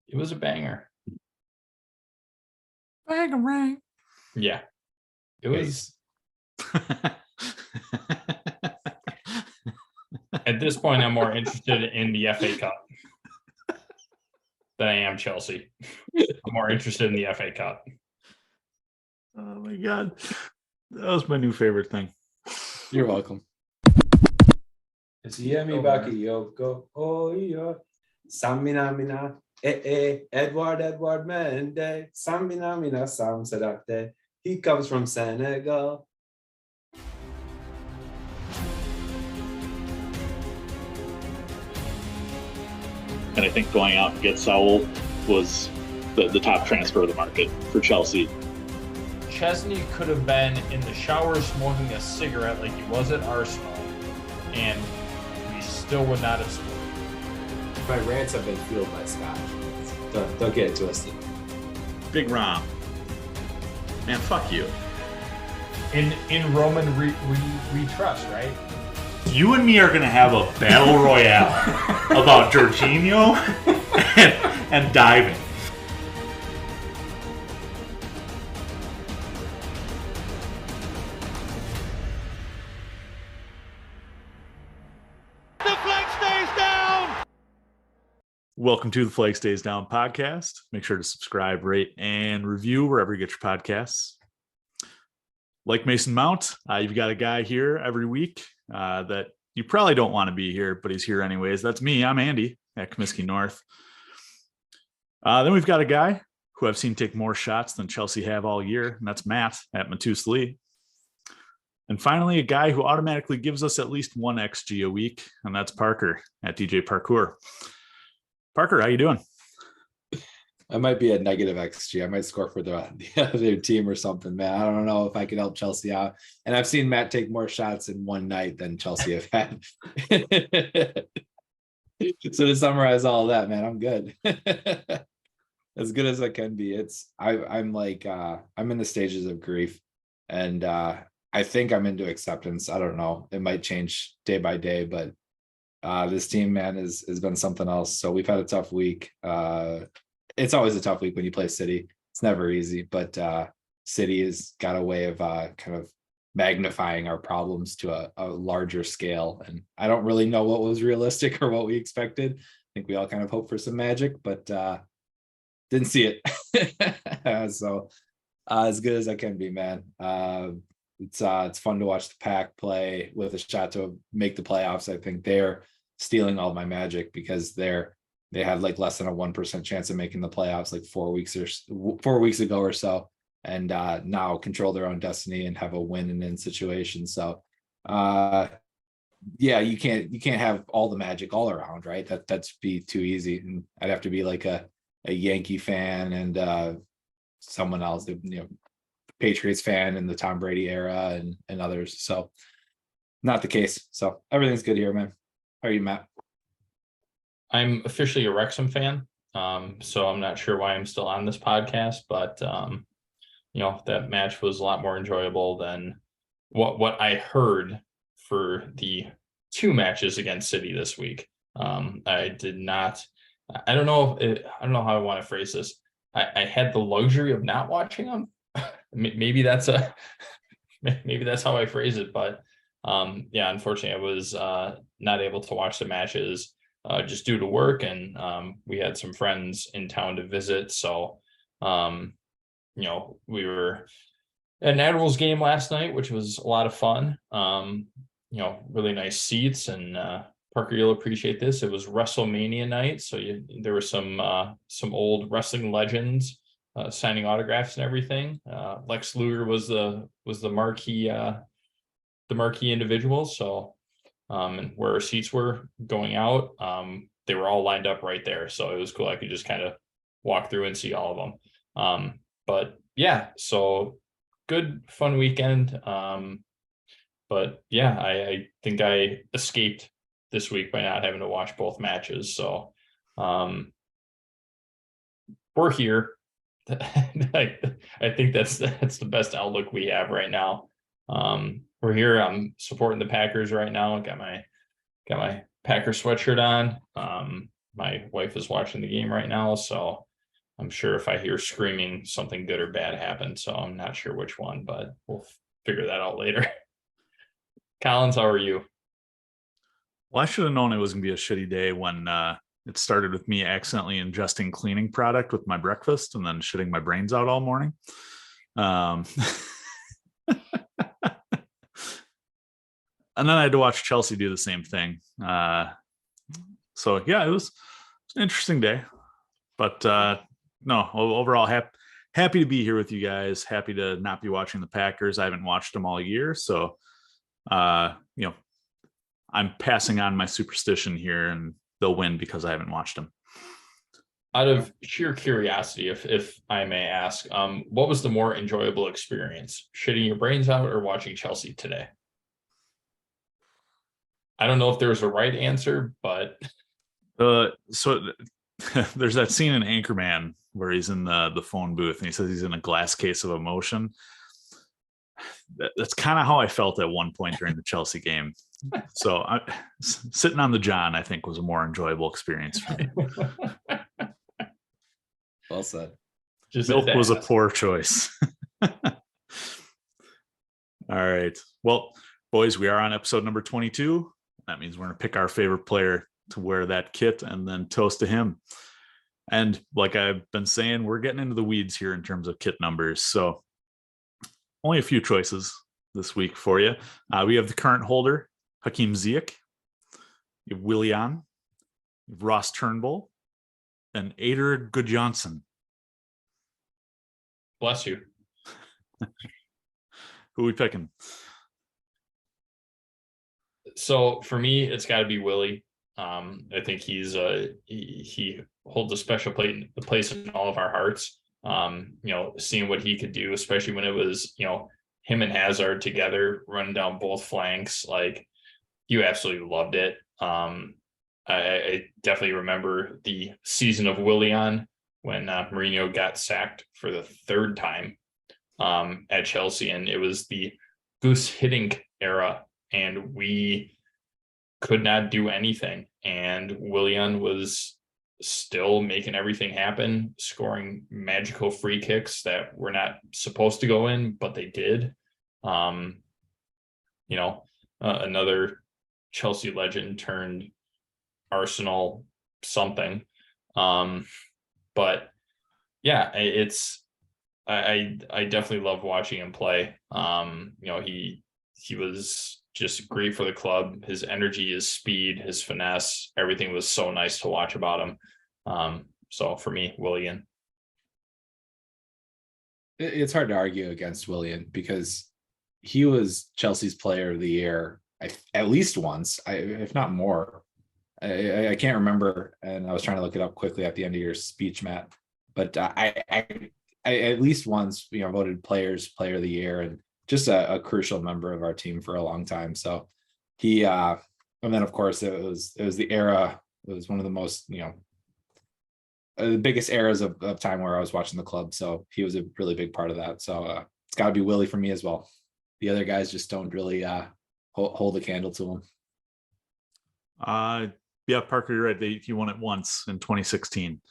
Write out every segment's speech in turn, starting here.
It was a banger. Bang. Yeah, it was. At this point, I'm more interested in the FA Cup than I am Chelsea. I'm more interested in the FA Cup. Oh my God. That was my new favorite thing. You're welcome. Yemi Baki Yoko. Oh, yeah. Samina Mina. Edward Mende. Samina Mina Sam Sadate. He comes from Senegal. And I think going out and get Saul was the top transfer of the market for Chelsea. Chesney could have been in the shower smoking a cigarette like he was at Arsenal, and we still would not have scored. My rants have been fueled by Scott. Don't get it twisted. Big Rom. Man, fuck you. In Roman we trust, right? You and me are going to have a battle royale about Jorginho and diving. The flag stays down! Welcome to the Flag Stays Down podcast. Make sure to subscribe, rate, and review wherever you get your podcasts. Like Mason Mount, you've got a guy here every week that you probably don't want to be here, but he's here anyways. That's me. I'm Andy at Comiskey North. Then we've got a guy who I've seen take more shots than Chelsea have all year, and that's Matt at Matus Lee. And finally, a guy who automatically gives us at least one XG a week, and that's Parker at DJ Parkour. Parker, how you doing? I might be a negative XG. I might score for the other team or something, man. I don't know if I could help Chelsea out. And I've seen Matt take more shots in one night than Chelsea have had. So to summarize all of that, man, I'm good. As good as I can be. I'm in the stages of grief, and I think I'm into acceptance. I don't know. It might change day by day, but this team, man, has been something else. So we've had a tough week. It's always a tough week when you play City. It's never easy, but City has got a way of kind of magnifying our problems to a larger scale. And I don't really know what was realistic or what we expected. I think we all kind of hoped for some magic, but didn't see it. So as good as I can be, man. It's fun to watch the Pack play with a shot to make the playoffs. I think they're stealing all my magic because they had like less than a 1% chance of making the playoffs like 4 weeks ago or so, and now control their own destiny and have a win and in situation. So yeah, you can't have all the magic all around, right? That'd be too easy, and I'd have to be like a Yankee fan and someone else, Patriots fan in the Tom Brady era and others. So not the case. So everything's good here, man. How are you, Matt? I'm officially a Wrexham fan, so I'm not sure why I'm still on this podcast, but that match was a lot more enjoyable than what I heard for the two matches against City this week. I did not. I don't know how I want to phrase this. I had the luxury of not watching them. Maybe that's how I phrase it, but yeah, unfortunately, I was not able to watch the matches. Just due to work, and we had some friends in town to visit. So, we were at an Admirals game last night, which was a lot of fun. Really nice seats, and Parker, you'll appreciate this. It was WrestleMania night, so there were some old wrestling legends signing autographs and everything. Lex Luger was the marquee individual. So. And where our seats were going out, they were all lined up right there. So it was cool. I could just kind of walk through and see all of them. But yeah, so good, fun weekend. But yeah, I think I escaped this week by not having to watch both matches. So we're here. I think that's the best outlook we have right now. We're here. I'm supporting the Packers right now. Got my Packer sweatshirt on. my wife is watching the game right now, so I'm sure if I hear screaming, something good or bad happened. So I'm not sure which one, but we'll figure that out later. Collins, how are you? Well, I should have known it was going to be a shitty day when it started with me accidentally ingesting cleaning product with my breakfast and then shitting my brains out all morning. And then I had to watch Chelsea do the same thing. So yeah, it was an interesting day, but no, overall happy to be here with you guys. Happy to not be watching the Packers. I haven't watched them all year, so I'm passing on my superstition here, and they'll win because I haven't watched them. Out of sheer curiosity, if I may ask, what was the more enjoyable experience, shitting your brains out or watching Chelsea today? I don't know if there's a right answer, but so there's that scene in Anchorman where he's in the phone booth and he says he's in a glass case of emotion. That's kind of how I felt at one point during the Chelsea game. So sitting on the John, I think, was a more enjoyable experience for me. Well said. just Milk was a poor choice. All right. Well, boys, we are on episode number 22. That means we're going to pick our favorite player to wear that kit and then toast to him. And like I've been saying, we're getting into the weeds here in terms of kit numbers. So only a few choices this week for you. We have the current holder, Hakeem Ziyech. You have Willian, you have Ross Turnbull, and Ader Gudjohnsen. Bless you. Who are we picking? So for me, it's got to be Willie. I think he holds a special place in all of our hearts. Seeing what he could do, especially when it was, him and Hazard together running down both flanks, like you absolutely loved it. I definitely remember the season of Willian when Mourinho got sacked for the third time at Chelsea, and it was the Goose Hiddink era, and we could not do anything. And Willian was still making everything happen, scoring magical free kicks that were not supposed to go in, but they did. Another Chelsea legend turned Arsenal something. But yeah, I definitely love watching him play. He was just great for the club. His energy, his speed, his finesse, everything was so nice to watch about him. So for me, Willian. It's hard to argue against Willian because he was Chelsea's player of the year at least once, if not more. I can't remember, and I was trying to look it up quickly at the end of your speech, Matt. But I at least once, voted player of the year, and just a crucial member of our team for a long time. So he, and then of course it was the era. It was one of the most, the biggest eras of time where I was watching the club. So he was a really big part of that. So it's got to be Willie for me as well. The other guys just don't really hold a candle to him. Yeah, Parker, you're right. He won it once in 2016.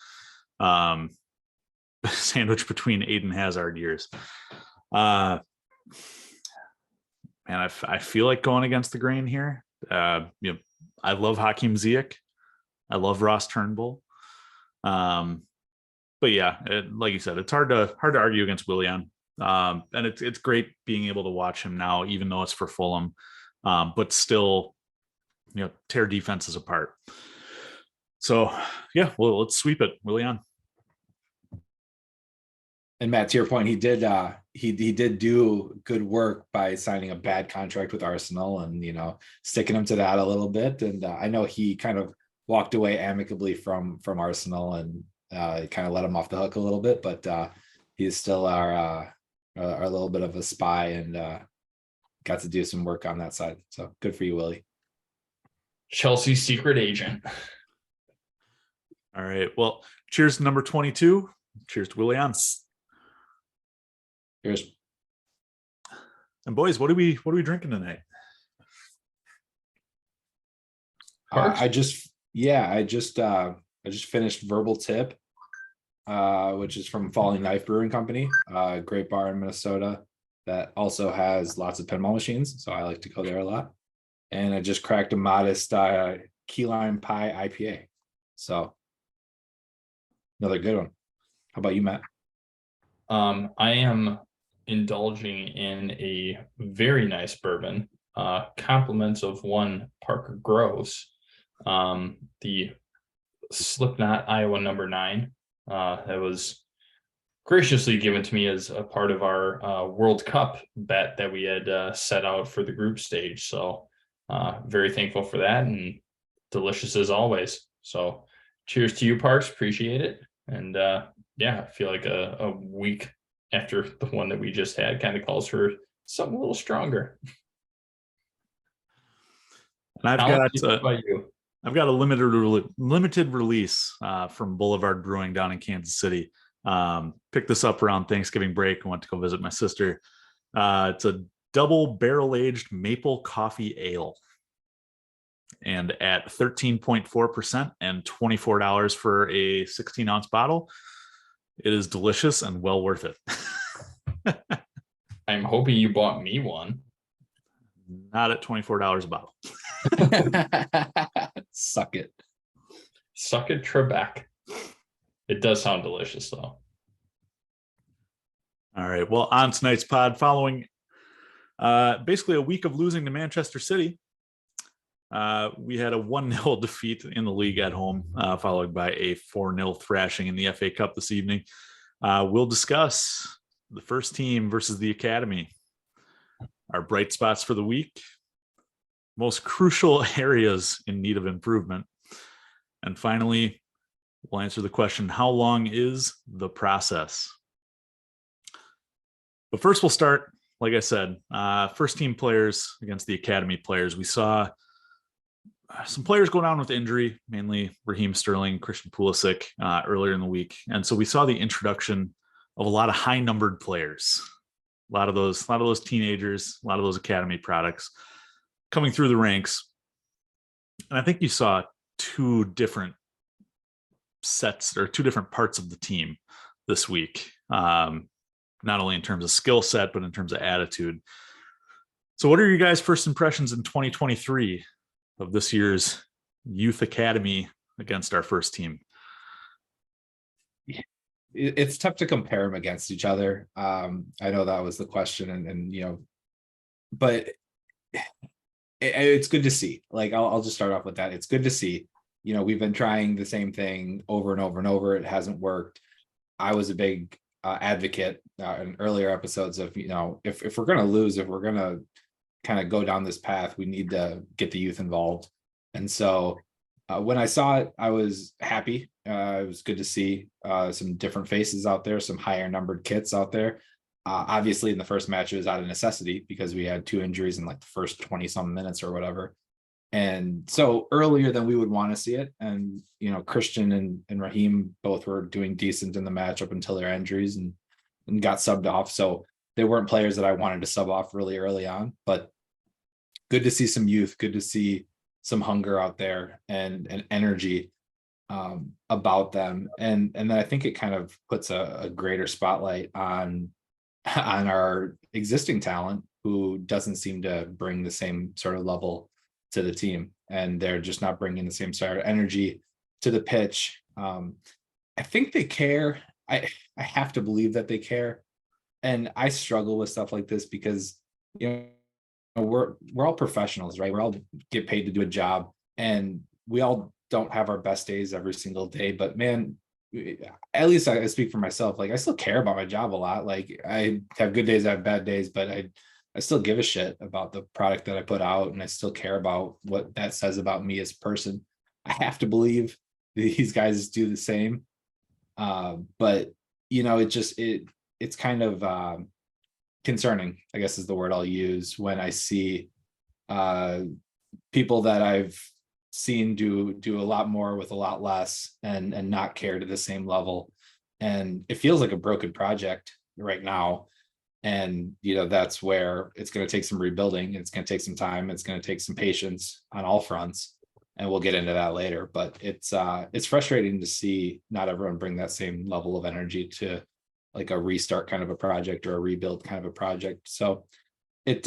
Sandwiched between Eden Hazard years. Man, I feel like going against the grain here. I love Hakeem Ziyech. I love Ross Turnbull. But yeah, like you said, it's hard to argue against Willian. And it's great being able to watch him now, even though it's for Fulham, but still, tear defenses apart. So yeah, well, let's sweep it, Willian. And Matt, to your point, he did do good work by signing a bad contract with Arsenal and sticking him to that a little bit. And I know he kind of walked away amicably from Arsenal and kind of let him off the hook a little bit, but he's still our little bit of a spy and got to do some work on that side. So good for you, Willie. Chelsea's secret agent. All right. Well, cheers to number 22. Cheers to Willian. Cheers. And boys, what are we drinking tonight? I just I just finished Verbal Tip, which is from Falling Knife Brewing Company, great bar in Minnesota that also has lots of pinball machines. So I like to go there a lot. And I just cracked a modest key lime pie IPA. So another good one. How about you, Matt? I am indulging in a very nice bourbon, compliments of one Parker Groves, the Slipknot Iowa #9. That was graciously given to me as a part of our World Cup bet that we had set out for the group stage. So very thankful for that, and delicious as always. So cheers to you, Parks. Appreciate it. And yeah, I feel like a week after the one that we just had kind of calls for something a little stronger. And I've Alan, got what about you? I've got a limited release from Boulevard Brewing down in Kansas City. Picked this up around Thanksgiving break. I went to go visit my sister. It's a double barrel aged maple coffee ale, and at 13.4% and $24 for a 16-ounce bottle, it is delicious and well worth it. I'm hoping you bought me one. Not at $24 a bottle. Suck it. Suck it, Trebek. It does sound delicious, though. All right. Well, on tonight's pod, following basically a week of losing to Manchester City, we had a 1-0 defeat in the league at home, followed by a 4-0 thrashing in the FA Cup this evening. We'll discuss the first team versus the academy, our bright spots for the week, most crucial areas in need of improvement, and finally, we'll answer the question, how long is the process? But first, we'll start, like I said, first team players against the academy players. We saw some players go down with injury, mainly Raheem Sterling, Christian Pulisic, earlier in the week. And so we saw the introduction of a lot of high-numbered players, a lot of those teenagers, a lot of those academy products coming through the ranks. And I think you saw two different sets or two different parts of the team this week, not only in terms of skill set, but in terms of attitude. So what are your guys' first impressions in 2023 of this year's youth academy against our first team? It's tough to compare them against each other. I know that was the question, and you know, but it's good to see. Like I'll just start off with that. It's good to see. You know, we've been trying the same thing over and over and over. It hasn't worked. I was a big advocate in earlier episodes of, you know, if we're going to lose, if we're going to kind of go down this path, we need to get the youth involved. And so when I saw it, I was happy. It was good to see some different faces out there, some higher numbered kits out there. Obviously, in the first match, it was out of necessity because we had 2 injuries in like the first 20 some minutes or whatever. And so earlier than we would want to see it. And, you know, Christian and Raheem both were doing decent in the match up until their injuries and got subbed off. So they weren't players that I wanted to sub off really early on, but good to see some youth, good to see some hunger out there and energy about them. And then I think it kind of puts a greater spotlight on our existing talent who doesn't seem to bring the same sort of level to the team, and they're just not bringing the same sort of energy to the pitch. I think they care. I have to believe that they care, and I struggle with stuff like this because, you know, we're all professionals, right? We all get paid to do a job, and we all don't have our best days every single day. But man, at least I speak for myself. Like I still care about my job a lot. Like I have good days, I have bad days, but I still give a shit about the product that I put out, and I still care about what that says about me as a person. I have to believe these guys do the same. But you know, it's kind of concerning, I guess is the word I'll use, when I see people that I've seen do a lot more with a lot less and not care to the same level. And it feels like a broken project right now. And, you know, that's where it's going to take some rebuilding. It's going to take some time. It's going to take some patience on all fronts. and we'll get into that later. But it's frustrating to see not everyone bring that same level of energy to like a restart kind of a project or a rebuild kind of a project. So it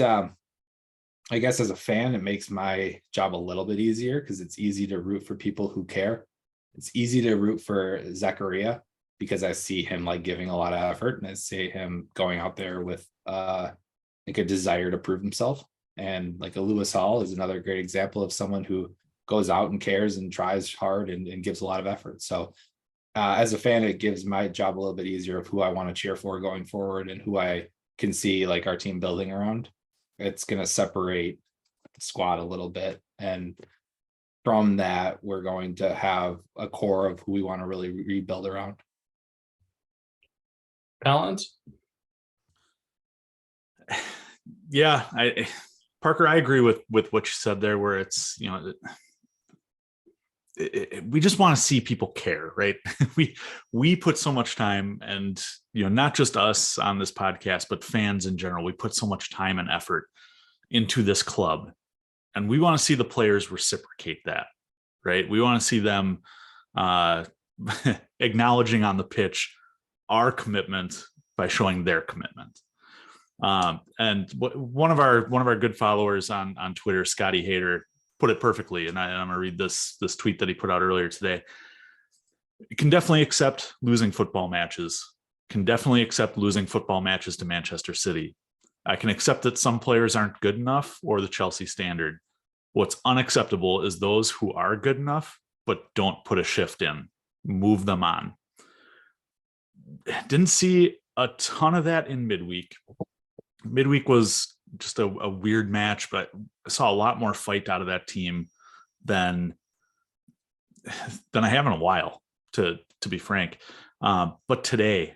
I guess as a fan, it makes my job a little bit easier because it's easy to root for people who care. It's easy to root for Zachariah because I see him like giving a lot of effort, and I see him going out there with like a desire to prove himself. And like a Lewis Hall is another great example of someone who goes out and cares and tries hard and gives a lot of effort. So as a fan, it gives my job a little bit easier of who I want to cheer for going forward and who I can see like our team building around. It's going to separate the squad a little bit. And from that, we're going to have a core of who we want to really rebuild around. Collins? Yeah, Parker, I agree with what you said there, where it's, we just want to see people care, right? we put so much time, and not just us on this podcast, but fans in general, we put so much time and effort into this club, and we want to see the players reciprocate that, right? We want to see them acknowledging on the pitch our commitment by showing their commitment. And one of our good followers on Twitter, Scotty Hayter, put it perfectly, and I'm gonna read this tweet that he put out earlier today. You can definitely accept losing football matches. Can definitely accept losing football matches to Manchester City. I can accept that some players aren't good enough or the Chelsea standard. What's unacceptable is those who are good enough but don't put a shift in. Move them on. Didn't see a ton of that in midweek. Midweek was just a weird match, but I saw a lot more fight out of that team than I have in a while, to be frank. But today,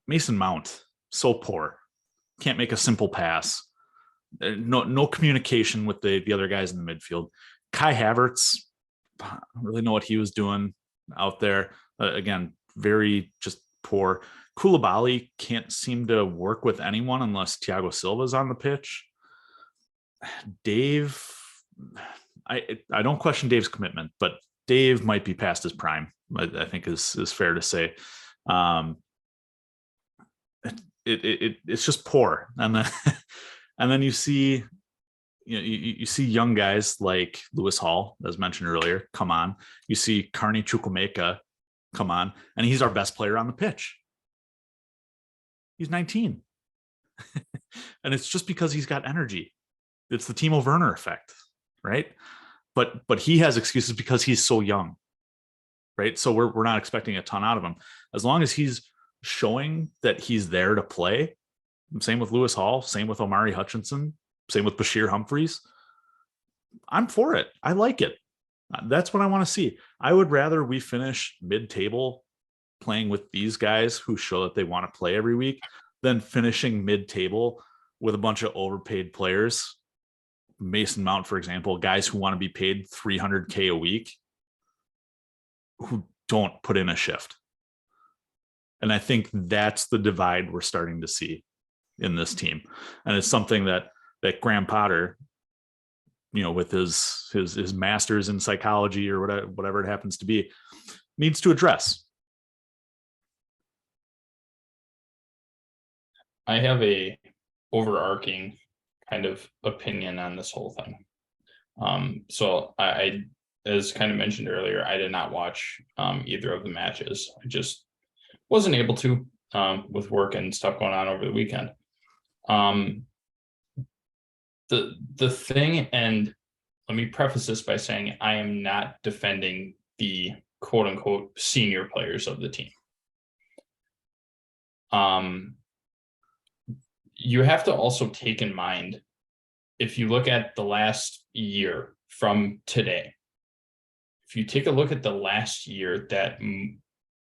Mason Mount, so poor. Can't make a simple pass. No communication with the other guys in the midfield. Kai Havertz, I don't really know what he was doing out there. Again, very just poor. Koulibaly can't seem to work with anyone unless Thiago Silva's on the pitch. Dave, I don't question Dave's commitment, but Dave might be past his prime, I think is fair to say. It's just poor. And then and then you see you see young guys like Lewis Hall, as mentioned earlier, come on. You see Carney Chukwuemeka come on, and he's our best player on the pitch. He's 19. And it's just because he's got energy. It's the Timo Werner effect, right? But he has excuses because he's so young, right? So we're not expecting a ton out of him. As long as he's showing that he's there to play, same with Lewis Hall, same with Omari Hutchinson, same with Bashir Humphreys, I'm for it. I like it. That's what I want to see. I would rather we finish mid-table playing with these guys who show that they want to play every week than finishing mid-table with a bunch of overpaid players. Mason Mount, for example, guys who want to be paid $300K a week who don't put in a shift. And I think that's the divide we're starting to see in this team. And it's something that Graham Potter, with his master's in psychology or whatever it happens to be, needs to address. I have a overarching kind of opinion on this whole thing. So I as kind of mentioned earlier, I did not watch either of the matches. I just wasn't able to with work and stuff going on over the weekend. The thing, and let me preface this by saying I am not defending the quote unquote senior players of the team. You have to also take in mind, if you look at the last year from today, if you take a look at the last year that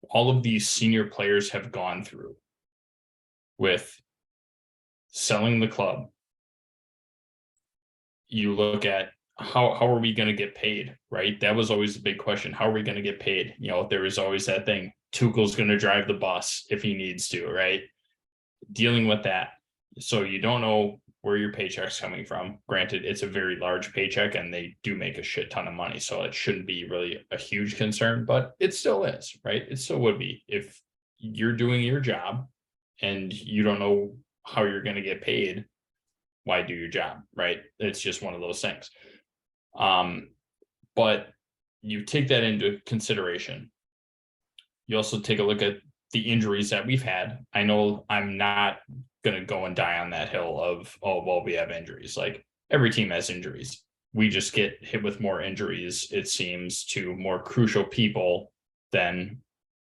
all of these senior players have gone through with selling the club, you look at how are we going to get paid, right? That was always the big question. How are we going to get paid? There was always that thing. Tuchel's going to drive the bus if he needs to, right? Dealing with that. So you don't know where your paycheck's coming from. Granted, it's a very large paycheck and they do make a shit ton of money. So it shouldn't be really a huge concern, but it still is, right? It still would be. If you're doing your job and you don't know how you're going to get paid, why do your job, right? It's just one of those things. But you take that into consideration. You also take a look at the injuries that we've had. I know I'm not going to go and die on that hill of, oh, well, we have injuries. Like every team has injuries. We just get hit with more injuries, it seems, to more crucial people than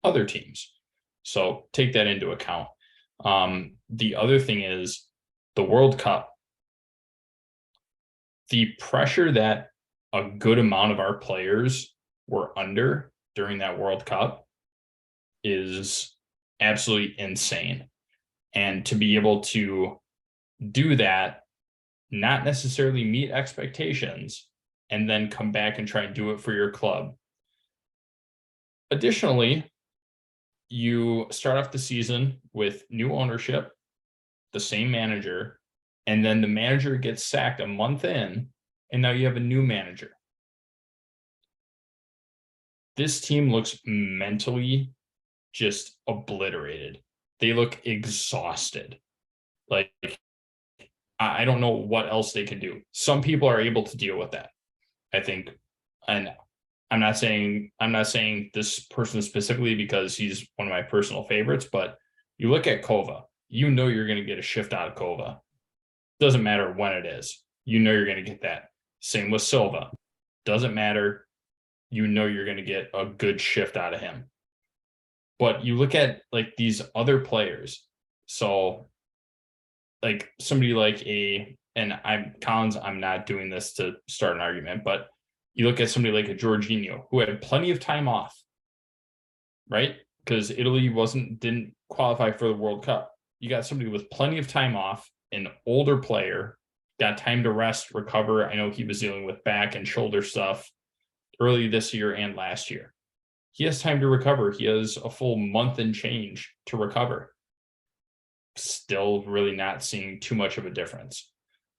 other teams. So take that into account. The other thing is the World Cup. The pressure that a good amount of our players were under during that World Cup is absolutely insane. And to be able to do that, not necessarily meet expectations, and then come back and try and do it for your club. Additionally, you start off the season with new ownership, the same manager, and then the manager gets sacked a month in, and now you have a new manager. This team looks mentally just obliterated. They look exhausted. Like, I don't know what else they can do. Some people are able to deal with that, I think. And I'm not saying this person specifically because he's one of my personal favorites, but you look at Kova, you know you're going to get a shift out of Kova. Doesn't matter when it is. You know you're going to get that. Same with Silva. Doesn't matter. You know you're going to get a good shift out of him. But you look at like these other players. So like somebody like I'm not doing this to start an argument, but you look at somebody like a Jorginho who had plenty of time off, right? Because Italy didn't qualify for the World Cup. You got somebody with plenty of time off, an older player, got time to rest, recover. I know he was dealing with back and shoulder stuff early this year and last year. He has time to recover. He has a full month and change to recover. Still really not seeing too much of a difference.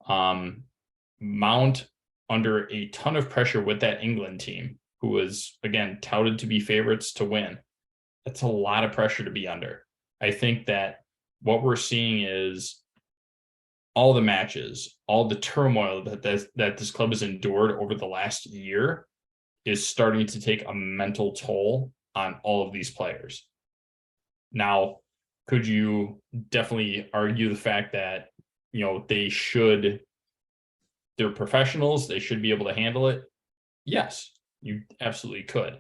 Mount under a ton of pressure with that England team, who was, again, touted to be favorites to win. That's a lot of pressure to be under. I think that what we're seeing is all the matches, all the turmoil that this club has endured over the last year is starting to take a mental toll on all of these players. Now, could you definitely argue the fact that, you know, they're professionals, they should be able to handle it? Yes, you absolutely could.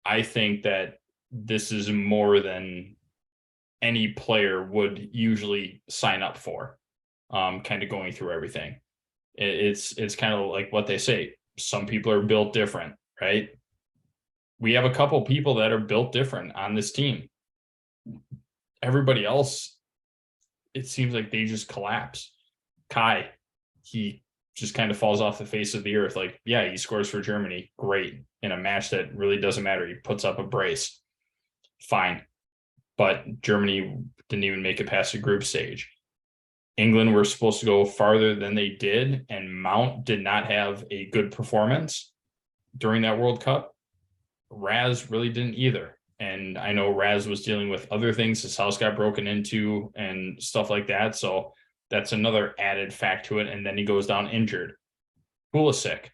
I think that this is more than any player would usually sign up for, kind of going through everything. It's kind of like what they say. Some people are built different, right? We have a couple people that are built different on this team. Everybody else, it seems like they just collapse. Kai, he just kind of falls off the face of the earth. Like, yeah, he scores for Germany. Great. In a match that really doesn't matter. He puts up a brace. Fine. But Germany didn't even make it past the group stage. England were supposed to go farther than they did, and Mount did not have a good performance during that World Cup. Raz really didn't either. And I know Raz was dealing with other things. His house got broken into and stuff like that. So that's another added fact to it. And then he goes down injured. Pulisic,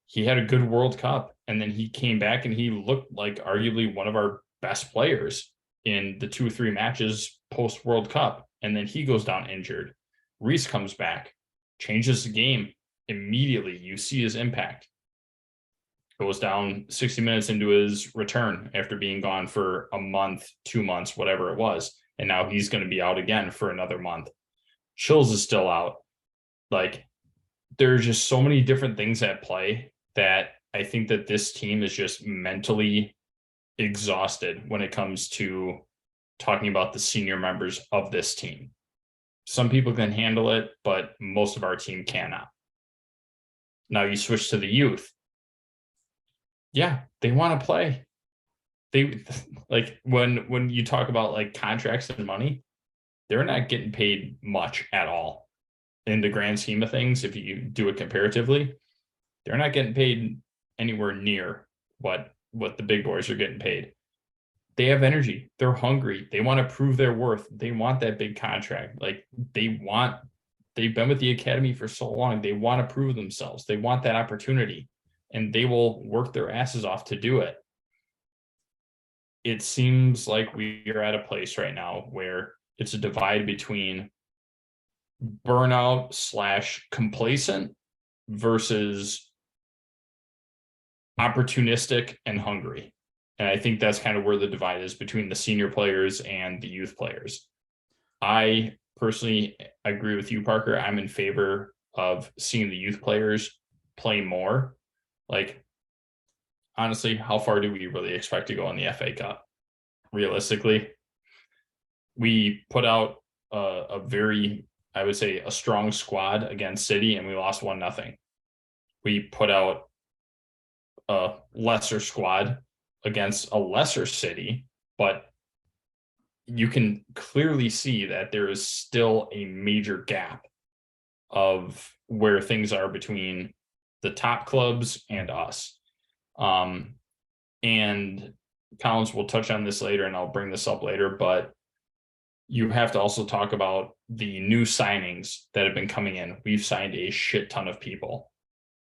he had a good World Cup, and then he came back and he looked like arguably one of our best players in the 2-3 matches post World Cup. And then he goes down injured. Reese comes back, changes the game immediately. You see his impact. Goes down 60 minutes into his return after being gone for a month, 2 months, whatever it was. And now he's going to be out again for another month. Chills is still out. Like, there's just so many different things at play that I think that this team is just mentally exhausted when it comes to talking about the senior members of this team. Some people can handle it, but most of our team cannot. Now you switch to the youth. Yeah, they want to play. They like when you talk about like contracts and money, they're not getting paid much at all in the grand scheme of things. If you do it comparatively, they're not getting paid anywhere near what the big boys are getting paid. They have energy. They're hungry. They want to prove their worth. They want that big contract. Like they've been with the academy for so long. They want to prove themselves. They want that opportunity, and they will work their asses off to do it. It seems like we are at a place right now where it's a divide between burnout / complacent versus opportunistic and hungry. And I think that's kind of where the divide is between the senior players and the youth players. I personally agree with you, Parker. I'm in favor of seeing the youth players play more. Like, honestly, how far do we really expect to go in the FA Cup? Realistically, we put out a very, I would say, a strong squad against City, and we lost 1-0. We put out a lesser squad against a lesser City, but you can clearly see that there is still a major gap of where things are between the top clubs and us. And Collins will touch on this later, and I'll bring this up later, but you have to also talk about the new signings that have been coming in. We've signed a shit ton of people,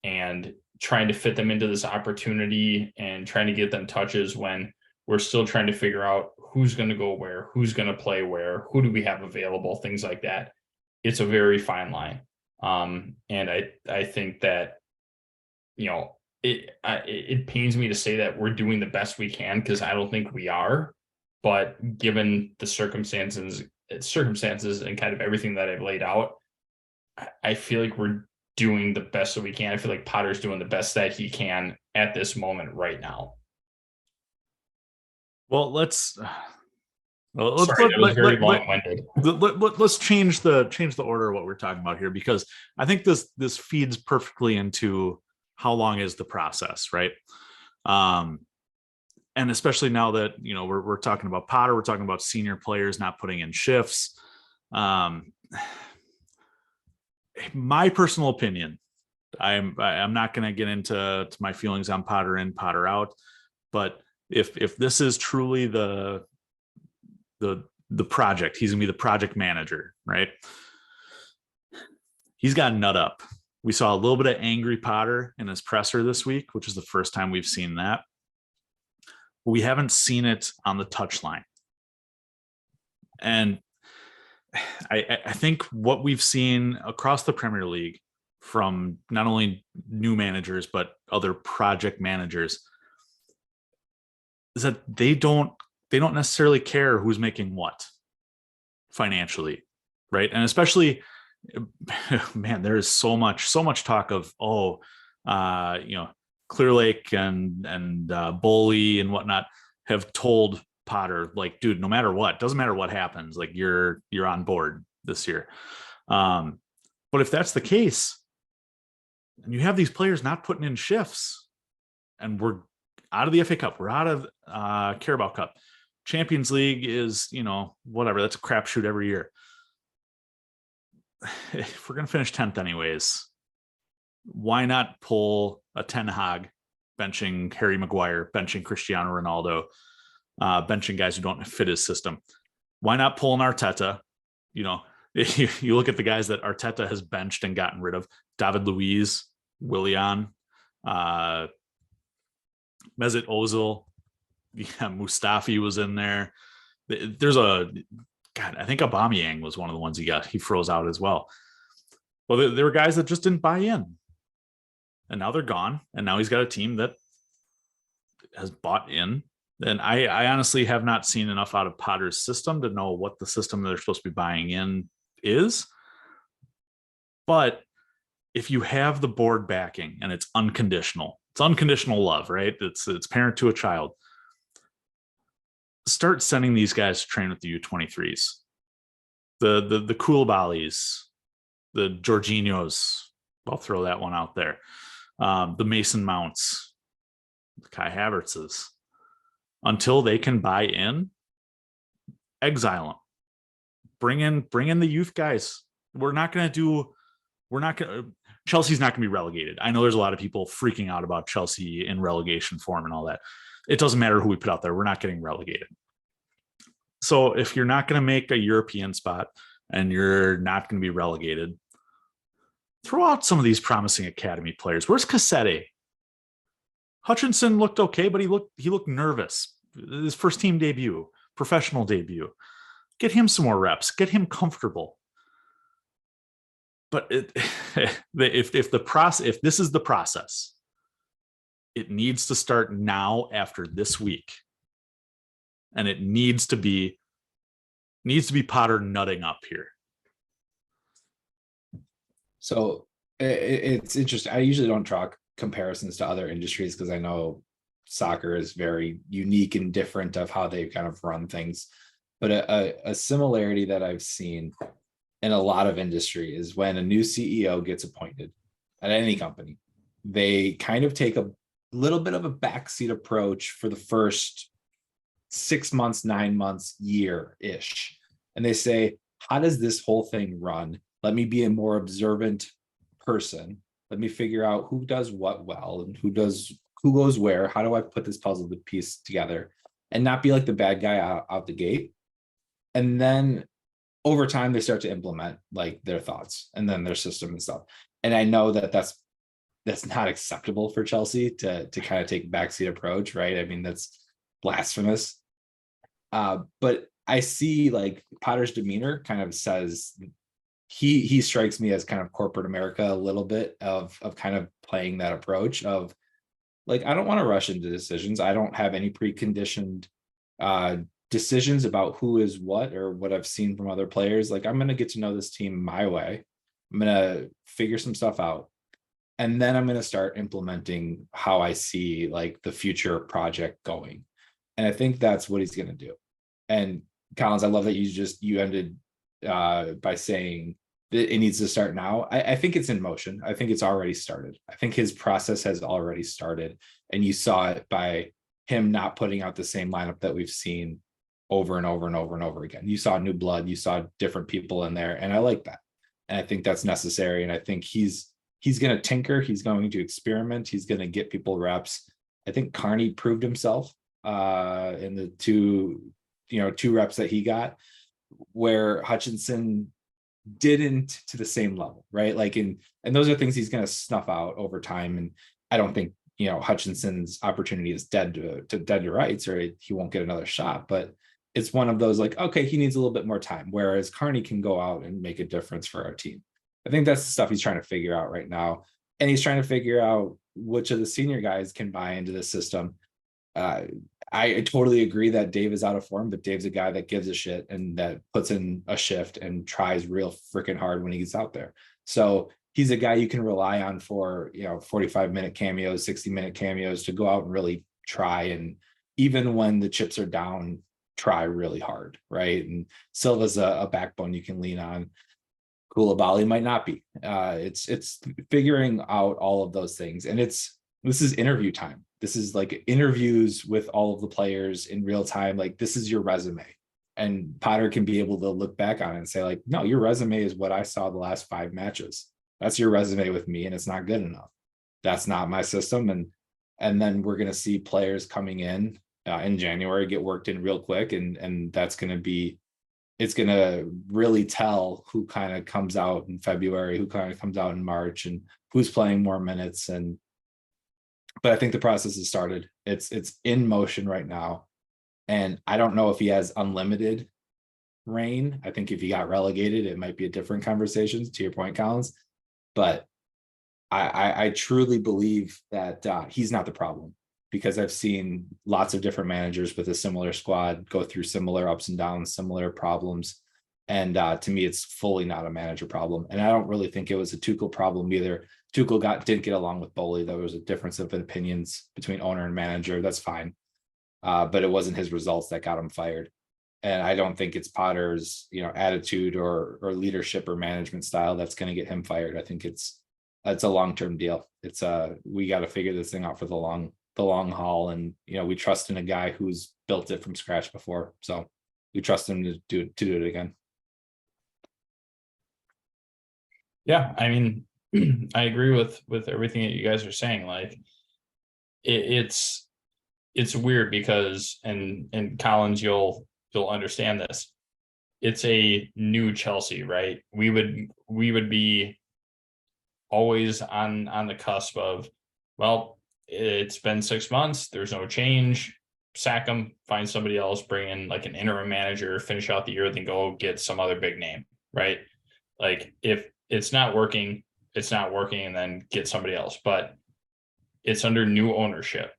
and trying to fit them into this opportunity and trying to get them touches when we're still trying to figure out who's going to go where, who's going to play where, who do we have available, things like that. It's a very fine line. And I think that, it pains me to say that we're doing the best we can, because I don't think we are, but given the circumstances and kind of everything that I've laid out, I feel like we're doing the best that we can. I feel like Potter's doing the best that he can at this moment right now. Well, let's change the order of what we're talking about here, because I think this feeds perfectly into how long is the process, right? And especially now that we're talking about Potter, we're talking about senior players not putting in shifts. My personal opinion, I'm not going to get into my feelings on Potter in, Potter out, but if this is truly the project, he's gonna be the project manager, right? He's got nut up. We saw a little bit of angry Potter in his presser this week, which is the first time we've seen that. We haven't seen it on the touchline. And I think what we've seen across the Premier League from not only new managers, but other project managers, is that they don't necessarily care who's making what financially, right? And especially, man, there is so much talk of Clear Lake and Bully and whatnot have told Potter, like, dude, no matter what, doesn't matter what happens, like you're on board this year. But if that's the case, and you have these players not putting in shifts, and we're out of the FA Cup, we're out of Carabao Cup, Champions League is, whatever, that's a crapshoot every year. If we're gonna finish 10th anyways, why not pull a Ten Hag, benching Harry Maguire, benching Cristiano Ronaldo, benching guys who don't fit his system? Why not pull an Arteta? You look at the guys that Arteta has benched and gotten rid of: David Luiz, Willian, Mesut Ozil, Mustafi was in there. There's I think Aubameyang was one of the ones he froze out as well. Well, there were guys that just didn't buy in, and now they're gone. And now he's got a team that has bought in. And I honestly have not seen enough out of Potter's system to know what the system that they're supposed to be buying in is. But if you have the board backing and it's unconditional love, right? It's parent to a child. Start sending these guys to train with the U23s, the Koulibalys, the Jorginhos. I'll throw that one out there. The Mason Mounts, the Kai Havertzes. Until they can buy in, exile them. bring in the youth guys. Chelsea's not going to be relegated. I know there's a lot of people freaking out about Chelsea in relegation form and all that. It doesn't matter who we put out there. We're not getting relegated. So if you're not going to make a European spot and you're not going to be relegated, throw out some of these promising academy players. Where's Cassette? Hutchinson looked okay, but he looked nervous. His first team debut, professional debut. Get him some more reps. Get him comfortable. But if this is the process, it needs to start now after this week, and it needs to be Potter nutting up here. So it's interesting. I usually don't draw comparisons to other industries because I know soccer is very unique and different of how they kind of run things. But a similarity that I've seen in a lot of industry is when a new CEO gets appointed at any company, they kind of take a little bit of a backseat approach for the first 6 months, 9 months, year-ish. And they say, how does this whole thing run? Let me be a more observant person. Let me figure out who does what well and who goes where. How do I put this puzzle piece together and not be like the bad guy out the gate? And then over time, they start to implement like their thoughts and then their system and stuff. And I know that that's not acceptable for Chelsea to kind of take a backseat approach, right? I mean, that's blasphemous. But I see like Potter's demeanor kind of says he strikes me as kind of corporate America a little bit of kind of playing that approach of like, I don't want to rush into decisions. I don't have any preconditioned decisions about who is what or what I've seen from other players. Like, I'm going to get to know this team my way. I'm going to figure some stuff out. And then I'm going to start implementing how I see like the future project going. And I think that's what he's going to do. And Collins, I love that you ended by saying that it needs to start now. I think it's in motion. I think it's already started. I think his process has already started. And you saw it by him not putting out the same lineup that we've seen over and over and over and over again. You saw new blood, you saw different people in there. And I like that. And I think that's necessary. And I think he's going to tinker. He's going to experiment. He's going to get people reps. I think Carney proved himself in the two reps that he got, where Hutchinson didn't to the same level, right? Like, and those are things he's going to snuff out over time. And I don't think, Hutchinson's opportunity is dead to rights, or he won't get another shot. But it's one of those like, okay, he needs a little bit more time, whereas Carney can go out and make a difference for our team. I think that's the stuff he's trying to figure out right now. And he's trying to figure out which of the senior guys can buy into the system. I totally agree that Dave is out of form, but Dave's a guy that gives a shit and that puts in a shift and tries real freaking hard when he gets out there. So he's a guy you can rely on for, 45-minute cameos, 60-minute cameos to go out and really try. And even when the chips are down, try really hard, right? And Silva's a backbone you can lean on. Koulibaly might not be. It's figuring out all of those things. And this is interview time. This is like interviews with all of the players in real time. Like, this is your resume. And Potter can be able to look back on it and say, like, no, your resume is what I saw the last 5 matches. That's your resume with me, and it's not good enough. That's not my system. And then we're going to see players coming in January get worked in real quick. And that's going to be, it's going to really tell who kind of comes out in February, who kind of comes out in March, and who's playing more minutes. But I think the process has started. It's in motion right now. And I don't know if he has unlimited reign. I think if he got relegated, it might be a different conversation, to your point, Collins. But I truly believe that he's not the problem, because I've seen lots of different managers with a similar squad go through similar ups and downs, similar problems. And to me, it's fully not a manager problem. And I don't really think it was a Tuchel problem either. Tuchel didn't get along with Bowley. There was a difference of opinions between owner and manager. That's fine. But it wasn't his results that got him fired. And I don't think it's Potter's, attitude or leadership or management style that's going to get him fired. I think it's a long-term deal. It's we got to figure this thing out for the long haul. And, we trust in a guy who's built it from scratch before. So we trust him to do it again. Yeah, I mean, I agree with everything that you guys are saying. Like it's weird because and Collins, you'll understand this. It's a new Chelsea, right? We would be always on the cusp of, well, it's been 6 months, there's no change, sack them, find somebody else, bring in like an interim manager, finish out the year, then go get some other big name, right? Like if it's not working, it's not working, and then get somebody else. But it's under new ownership.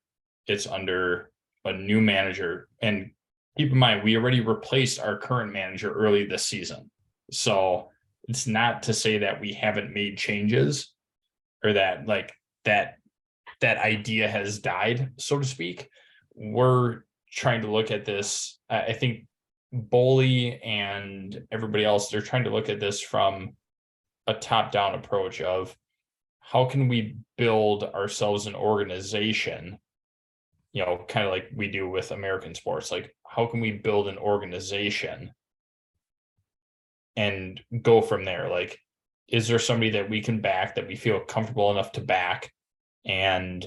It's under a new manager. And keep in mind, we already replaced our current manager early this season. So it's not to say that we haven't made changes or that like that idea has died, so to speak. We're trying to look at this. I think Boley and everybody else, they're trying to look at this from a top-down approach of how can we build ourselves an organization, kind of like we do with American sports. Like, how can we build an organization and go from there? Like, is there somebody that we can back, that we feel comfortable enough to back, and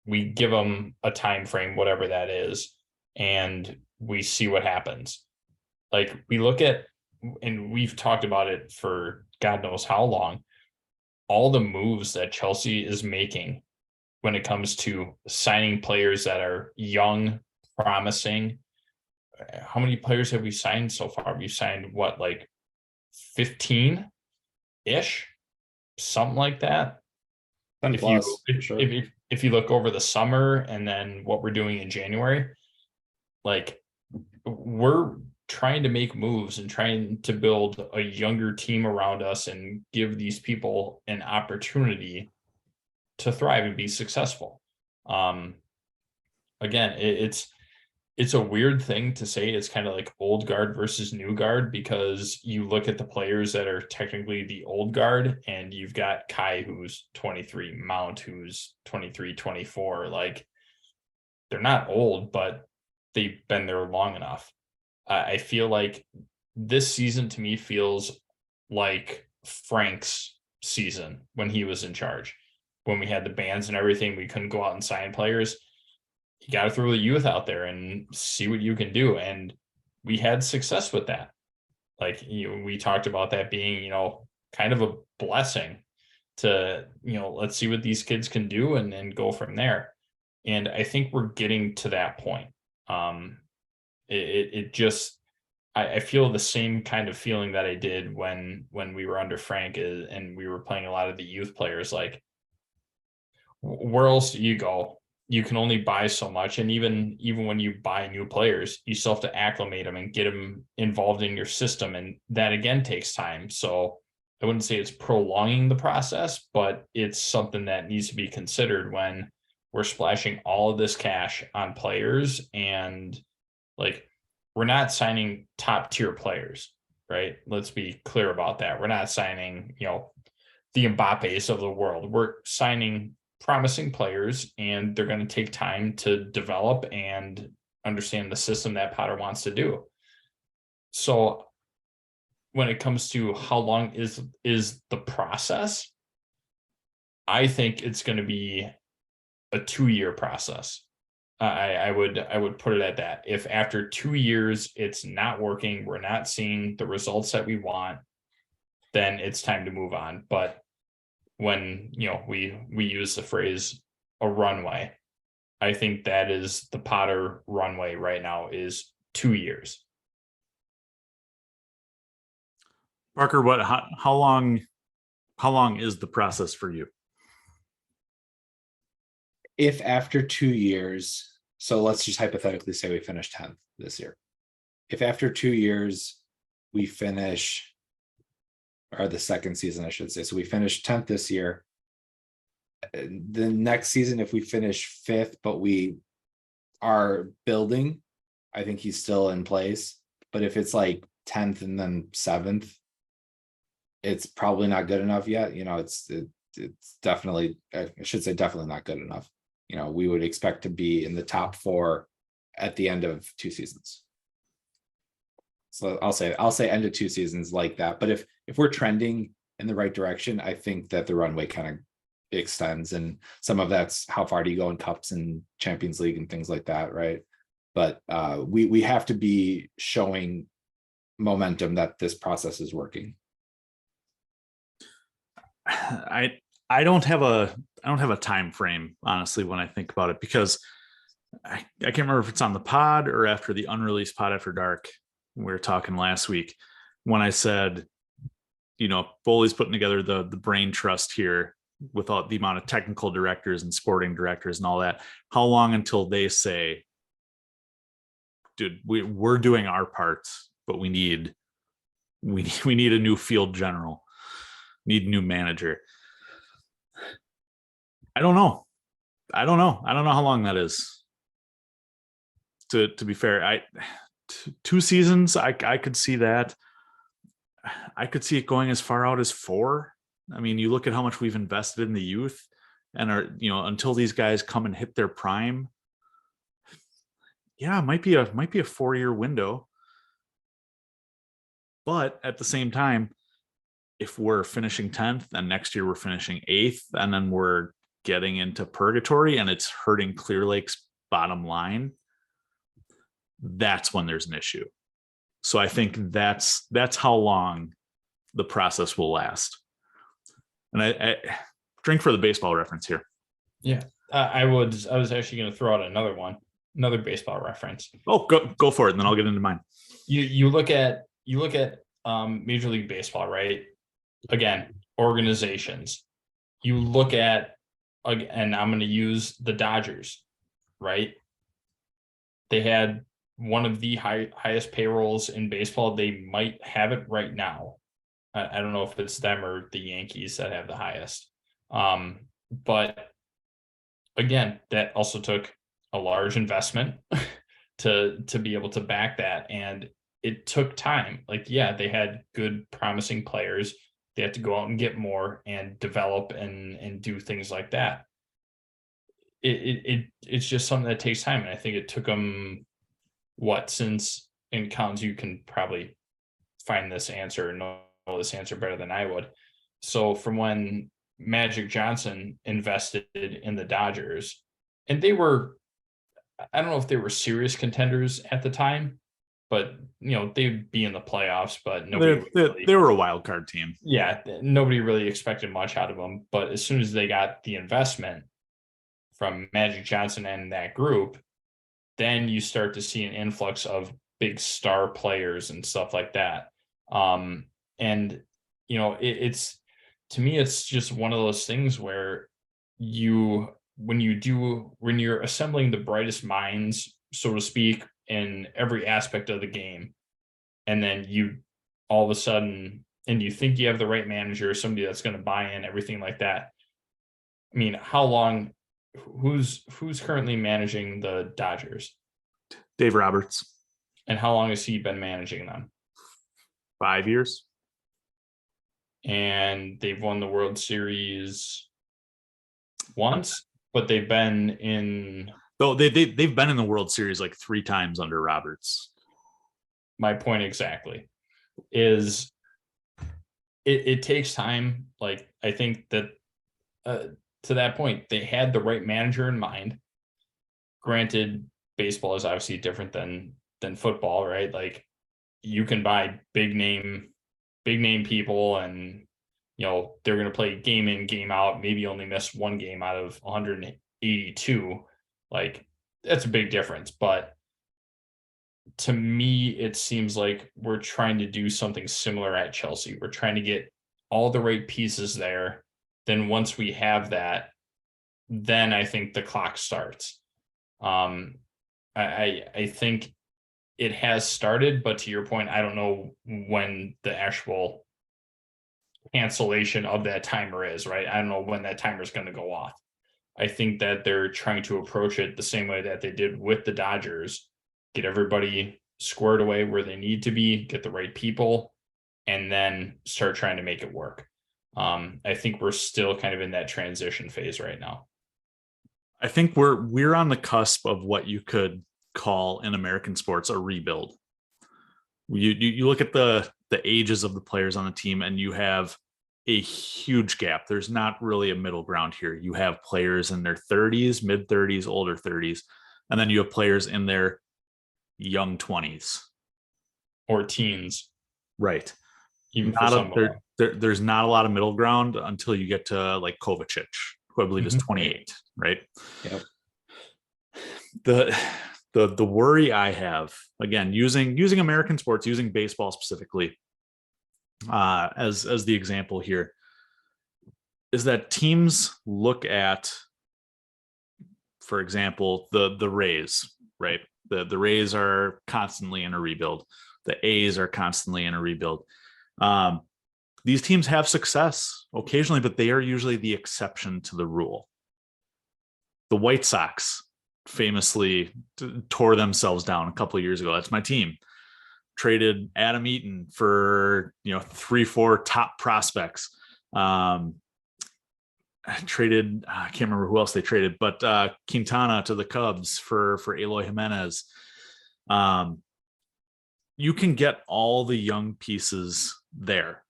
we give them a time frame, whatever that is, and we see what happens. Like, we look at, and we've talked about it for God knows how long, all the moves that Chelsea is making when it comes to signing players that are young, promising. How many players have we signed so far? We've signed what, like 15 ish, something like that. 10 If plus, you sure. if you look over the summer and then what we're doing in January, like we're trying to make moves and trying to build a younger team around us and give these people an opportunity to thrive and be successful. Again, it's a weird thing to say. It's kind of like old guard versus new guard, because you look at the players that are technically the old guard, and you've got Kai, who's 23, Mount, who's 23, 24. Like, they're not old, but they've been there long enough. I feel like this season to me feels like Frank's season when he was in charge. When we had the bans and everything, we couldn't go out and sign players. You got to throw the youth out there and see what you can do. And we had success with that. Like, we talked about that being, kind of a blessing to, let's see what these kids can do and then go from there. And I think we're getting to that point. It just, I feel the same kind of feeling that I did when we were under Frank, and we were playing a lot of the youth players. Like, where else do you go? You can only buy so much, and even when you buy new players, you still have to acclimate them and get them involved in your system, and that again takes time. So I wouldn't say it's prolonging the process, but it's something that needs to be considered when we're splashing all of this cash on players. And like, we're not signing top tier players, right? Let's be clear about that. We're not signing, the Mbappes of the world. We're signing promising players, and they're going to take time to develop and understand the system that Potter wants to do. So when it comes to how long is the process, I think it's going to be a 2-year process. I would put it at that. If after 2 years it's not working, we're not seeing the results that we want, then it's time to move on. But when we use the phrase a runway, I think that is the Potter runway right now, is 2 years. Parker, how long is the process for you? If after 2 years, so let's just hypothetically say we finish 10th this year. If after 2 years we finish, or the second season, I should say, so we finish 10th this year, the next season, if we finish 5th, but we are building, I think he's still in place. But if it's like 10th and then 7th, it's probably not good enough yet. It's definitely, I should say definitely not good enough. We would expect to be in the top 4 at the end of 2 seasons. So I'll say end of 2 seasons like that. But if we're trending in the right direction, I think that the runway kind of extends, and some of that's how far do you go in cups and Champions League and things like that, right? But we have to be showing momentum that this process is working. I don't have a time frame, honestly, when I think about it, because I can't remember if it's on the pod or after the unreleased pod after dark. We were talking last week when I said, Foley's putting together the brain trust here with all the amount of technical directors and sporting directors and all that. How long until they say, dude, we're doing our part, but we need a new field general, need a new manager. I don't know how long that is. To be fair, 2 seasons, I could see that. I could see it going as far out as 4. I mean, you look at how much we've invested in the youth, and until these guys come and hit their prime. Yeah, it might be a 4-year window. But at the same time, if we're finishing 10th and next year we're finishing 8th, and then we're getting into purgatory and it's hurting Clear Lake's bottom line, that's when there's an issue. So I think that's how long the process will last. And I drink for the baseball reference here. Yeah, I was actually going to throw out another baseball reference. Oh, go for it, and then I'll get into mine. You look at Major League Baseball, right? Again, organizations. You look at, and I'm going to use the Dodgers, right? They had one of the highest payrolls in baseball. They might have it right now. I don't know if it's them or the Yankees that have the highest. But again, that also took a large investment to be able to back that. And it took time. Like, yeah, they had good, promising players. They had to go out and get more and develop and do things like that. It's just something that takes time. And I think it took them since, in Collins, you can probably find this answer and know this answer better than I would. So from when Magic Johnson invested in the Dodgers, and they were, I don't know if they were serious contenders at the time, but they'd be in the playoffs, but they were a wild card team. Yeah, nobody really expected much out of them. But as soon as they got the investment from Magic Johnson and that group, then you start to see an influx of big star players and stuff like that. And it's, to me, it's just one of those things where when you're assembling the brightest minds, so to speak, in every aspect of the game, and then you all of a sudden, and you think you have the right manager, somebody that's going to buy in, everything like that. I mean, how long? Who's currently managing the Dodgers? Dave Roberts. And how long has he been managing them? 5 years. And they've won the World Series once, but they've been in. Though they've been in the World Series like 3 times under Roberts. My point exactly is it takes time. Like, I think that to that point, they had the right manager in mind. Granted, baseball is obviously different than football, right? Like, you can buy big name people, and they're going to play game in, game out, maybe only miss one game out of 182. Like, that's a big difference. But to me, it seems like we're trying to do something similar at Chelsea. We're trying to get all the right pieces there. Then once we have that, then I think the clock starts. I think it has started, but to your point, I don't know when the actual cancellation of that timer is, right? I don't know when that timer is going to go off. I think that they're trying to approach it the same way that they did with the Dodgers, get everybody squared away where they need to be, get the right people, and then start trying to make it work. I think we're still kind of in that transition phase right now. I think we're on the cusp of what you could call in American sports a rebuild. You look at the ages of the players on the team, and you have a huge gap. There's not really a middle ground here. You have players in their 30s, mid 30s, older 30s, and then you have players in their young 20s or teens, right? even for some of them. There's not a lot of middle ground until you get to like Kovacic, who I believe is 28, right? Yep. The worry I have, again, using American sports, using baseball specifically, as the example here, is that teams look at, for example, the Rays, right? The Rays are constantly in a rebuild. The A's are constantly in a rebuild. These teams have success occasionally, but they are usually the exception to the rule. The White Sox famously tore themselves down a couple of years ago. That's my team. Traded Adam Eaton for 3-4 top prospects. Traded, I can't remember who else they traded, but Quintana to the Cubs for Eloy Jimenez. You can get all the young pieces there.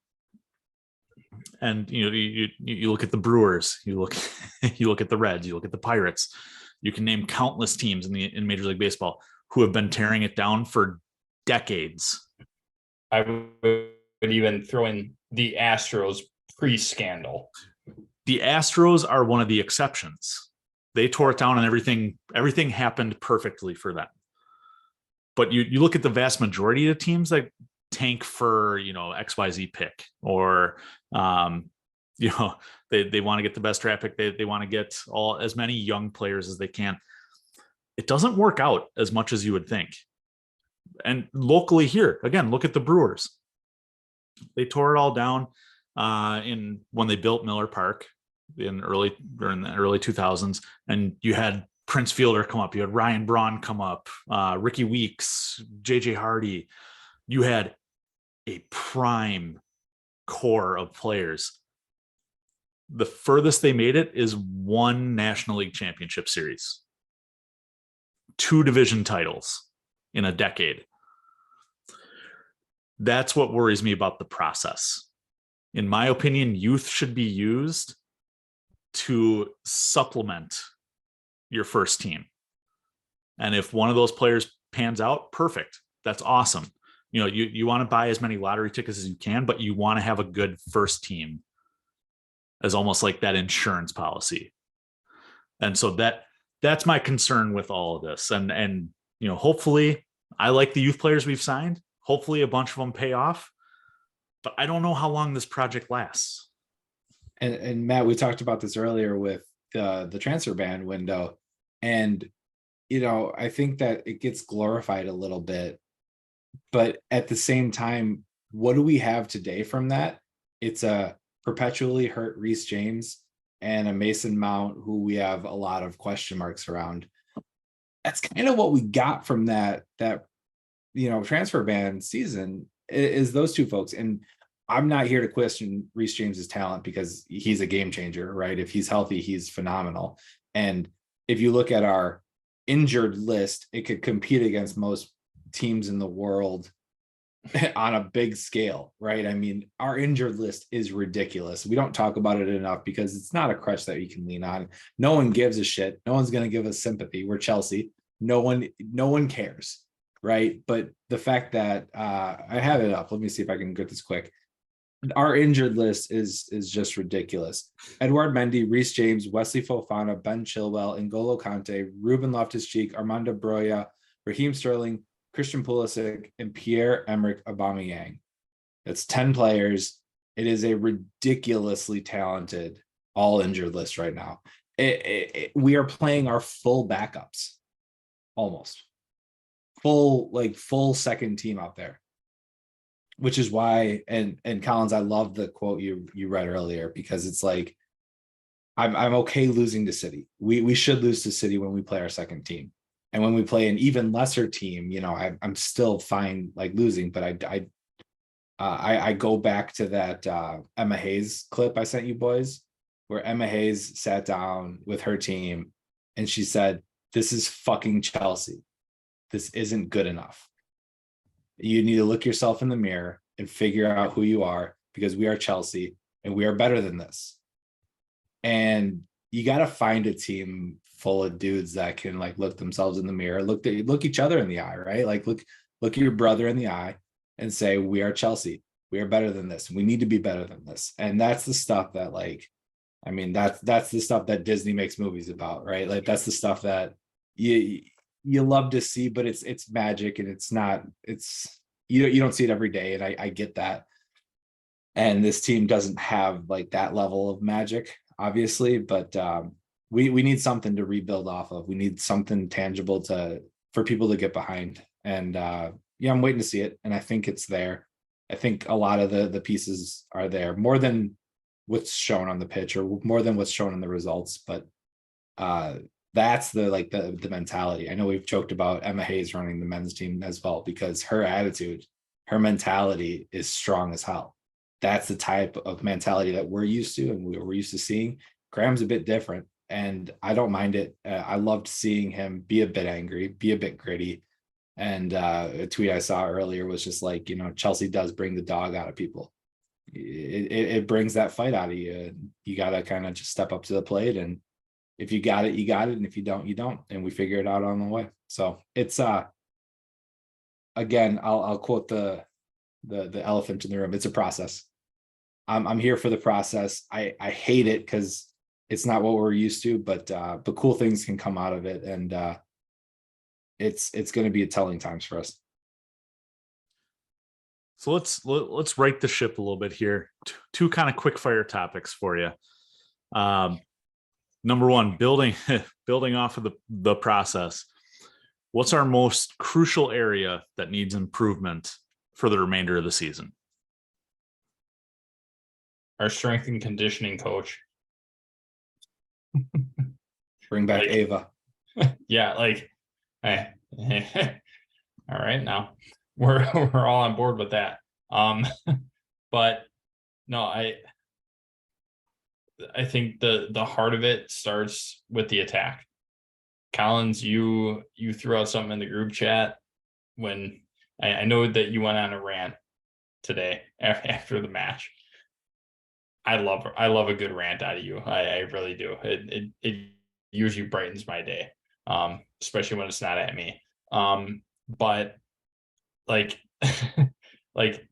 And you look at the Brewers, you look at the Reds, you look at the Pirates. You can name countless teams in Major League Baseball who have been tearing it down for decades. I would even throw in the Astros pre-scandal. The Astros are one of the exceptions. They tore it down and everything happened perfectly for them. But you look at the vast majority of teams that tank for XYZ pick, or they want to get the best draft pick. They want to get as many young players as they can. It doesn't work out as much as you would think. And locally here, again, look at the Brewers. They tore it all down when they built Miller Park in the early 2000s, and you had Prince Fielder come up, you had Ryan Braun come up, Ricky Weeks, JJ Hardy. You had a prime core of players. The furthest they made it is one National League Championship Series, 2 division titles in a decade. That's what worries me about the process. In my opinion, youth should be used to supplement your first team. And if one of those players pans out, perfect. That's awesome. You want to buy as many lottery tickets as you can, but you want to have a good first team as almost like that insurance policy. And so that's my concern with all of this. And hopefully I like the youth players we've signed. Hopefully a bunch of them pay off, but I don't know how long this project lasts. And Matt, we talked about this earlier with the transfer ban window. And, I think that it gets glorified a little bit, but at the same time, what do we have today from that? It's a perpetually hurt Reece James and a Mason Mount, who we have a lot of question marks around. That's kind of what we got from that transfer ban season, is those two folks. And I'm not here to question Reece James's talent, because he's a game changer, right? If he's healthy, he's phenomenal. And if you look at our injured list, it could compete against most teams in the world on a big scale, right? I mean, our injured list is ridiculous. We don't talk about it enough because it's not a crutch that we can lean on. No one gives a shit. No one's going to give us sympathy. We're Chelsea. No one cares, right? But the fact that I have it up, let me see if I can get this quick. Our injured list is just ridiculous. Edouard Mendy, Reece James, Wesley Fofana, Ben Chilwell, N'Golo Kante, Ruben Loftus-Cheek, Armando Broya, Raheem Sterling, Christian Pulisic, and Pierre-Emerick Aubameyang. That's 10 players. It is a ridiculously talented all injured list right now. We are playing our full backups, almost full second team out there. Which is why, and Collins, I love the quote you read earlier, because it's like, I'm okay losing to City. We should lose to City when we play our second team, and when we play an even lesser team, I'm still fine like losing. But I go back to that Emma Hayes clip I sent you boys, where Emma Hayes sat down with her team and she said, "This is fucking Chelsea. This isn't good enough. You need to look yourself in the mirror and figure out who you are, because we are Chelsea and we are better than this. And you got to find a team full of dudes that can like look themselves in the mirror, look each other in the eye, right? Like look at your brother in the eye and say, we are Chelsea. We are better than this. We need to be better than this. And that's the stuff that like, I mean, that's the stuff that Disney makes movies about, right? Like that's the stuff that you love to see, but it's magic, and you don't see it every day. And I get that. And this team doesn't have like that level of magic, obviously, but we need something to rebuild off of. We need something tangible for people to get behind. And yeah, I'm waiting to see it. And I think it's there. I think a lot of the pieces are there, more than what's shown on the pitch or more than what's shown in the results. But that's the mentality. I know we've joked about Emma Hayes running the men's team as well, because her attitude, her mentality is strong as hell. That's the type of mentality that we're used to and we're used to seeing. Graham's a bit different, and I don't mind it. I loved seeing him be a bit angry, be a bit gritty. And a tweet I saw earlier was just like, Chelsea does bring the dog out of people. It brings that fight out of you. You got to kind of just step up to the plate, and if you got it, you got it, and if you don't, you don't. And we figure it out on the way. So it's again, I'll quote the elephant in the room. It's a process. I'm here for the process. I hate it because it's not what we're used to, but cool things can come out of it, and it's going to be a telling times for us. So let's right the ship a little bit here. Two kind of quick fire topics for you. Number one, building off of the process. What's our most crucial area that needs improvement for the remainder of the season? Our strength and conditioning coach. Bring back Ava. Yeah, like, hey, all right, now we're all on board with that. But no, I think the heart of it starts with the attack. Collins, you threw out something in the group chat when I know that you went on a rant today after the match. I love a good rant out of you. I really do. It usually brightens my day, especially when it's not at me. But like like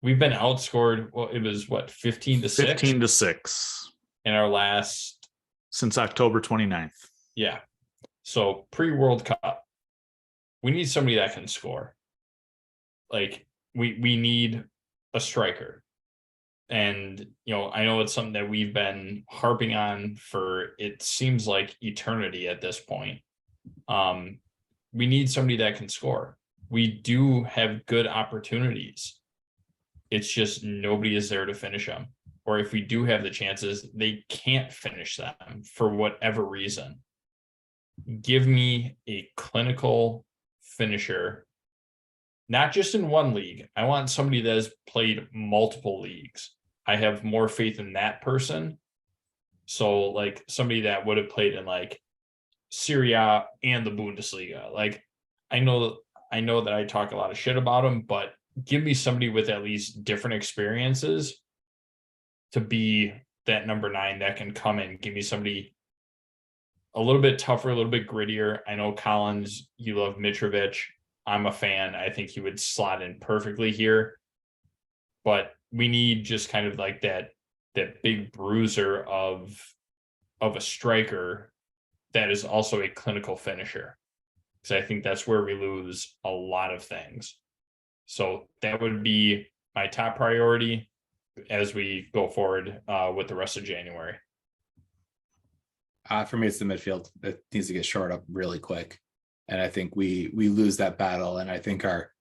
we've been outscored. Well, it was what, 15-6? 15-6 in our last, since October 29th. Yeah. So pre-World Cup, we need somebody that can score. Like we need a striker. And, I know it's something that we've been harping on for, it seems like eternity at this point. We need somebody that can score. We do have good opportunities. It's just nobody is there to finish them. Or if we do have the chances, they can't finish them for whatever reason. Give me a clinical finisher, not just in one league. I want somebody that has played multiple leagues. I have more faith in that person. So like somebody that would have played in like Serie A and the Bundesliga. Like I know that I talk a lot of shit about them, but give me somebody with at least different experiences to be that number 9 that can come in. Give me somebody a little bit tougher, a little bit grittier. I know Collins, you love Mitrovic. I'm a fan. I think he would slot in perfectly here. But we need just kind of like that big bruiser of a striker that is also a clinical finisher. Because I think that's where we lose a lot of things. So that would be my top priority as we go forward with the rest of January. For me, it's the midfield. It needs to get shored up really quick. And I think we lose that battle. And I think our